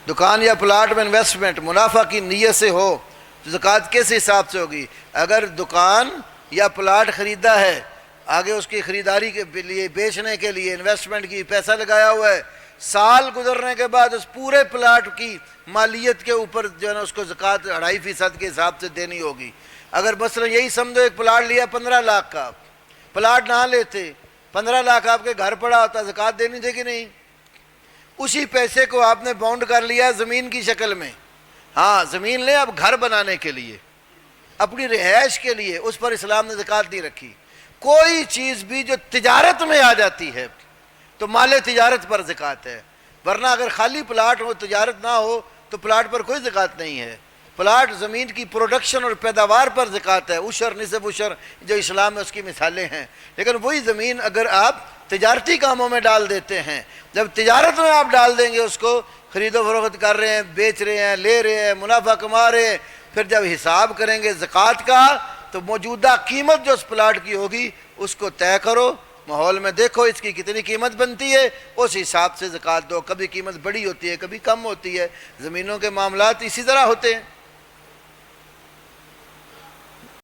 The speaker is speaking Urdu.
دکان یا پلاٹ میں انویسٹمنٹ منافع کی نیت سے ہو تو زکوٰۃ کس حساب سے ہوگی؟ اگر دکان یا پلاٹ خریدا ہے، آگے اس کی خریداری کے لیے، بیچنے کے لیے انویسٹمنٹ کی پیسہ لگایا ہوا ہے، سال گزرنے کے بعد اس پورے پلاٹ کی مالیت کے اوپر جو ہے نا اس کو زکوٰۃ 2.5% کے حساب سے دینی ہوگی۔ اگر مثلا یہی سمجھو ایک پلاٹ لیا 15 لاکھ کا، پلاٹ نہ لیتے، 15 لاکھ آپ کے گھر پڑا ہوتا، زکوٰۃ دینی تھی کہ نہیں؟ اسی پیسے کو آپ نے باؤنڈ کر لیا زمین کی شکل میں، ہاں زمین لیں اب گھر بنانے کے لیے، اپنی رہائش کے لیے، اس پر اسلام نے زکوٰۃ نہیں رکھی۔ کوئی چیز بھی جو تجارت میں آ جاتی ہے تو مال تجارت پر زکوٰۃ ہے، ورنہ اگر خالی پلاٹ ہو، تجارت نہ ہو، تو پلاٹ پر کوئی زکوٰۃ نہیں ہے۔ پلاٹ زمین کی پروڈکشن اور پیداوار پر زکوٰۃ ہے، عشر نصف عشر جو اسلام میں اس کی مثالیں ہیں۔ لیکن وہی زمین اگر آپ تجارتی کاموں میں ڈال دیتے ہیں، جب تجارت میں آپ ڈال دیں گے، اس کو خرید و فروخت کر رہے ہیں، بیچ رہے ہیں، لے رہے ہیں، منافع کما رہے ہیں، پھر جب حساب کریں گے زکوٰۃ کا تو موجودہ قیمت جو اس پلاٹ کی ہوگی اس کو طے کرو، ماحول میں دیکھو اس کی کتنی قیمت بنتی ہے، اس حساب سے زکوٰۃ دو۔ کبھی قیمت بڑی ہوتی ہے، کبھی کم ہوتی ہے، زمینوں کے معاملات اسی طرح ہوتے ہیں۔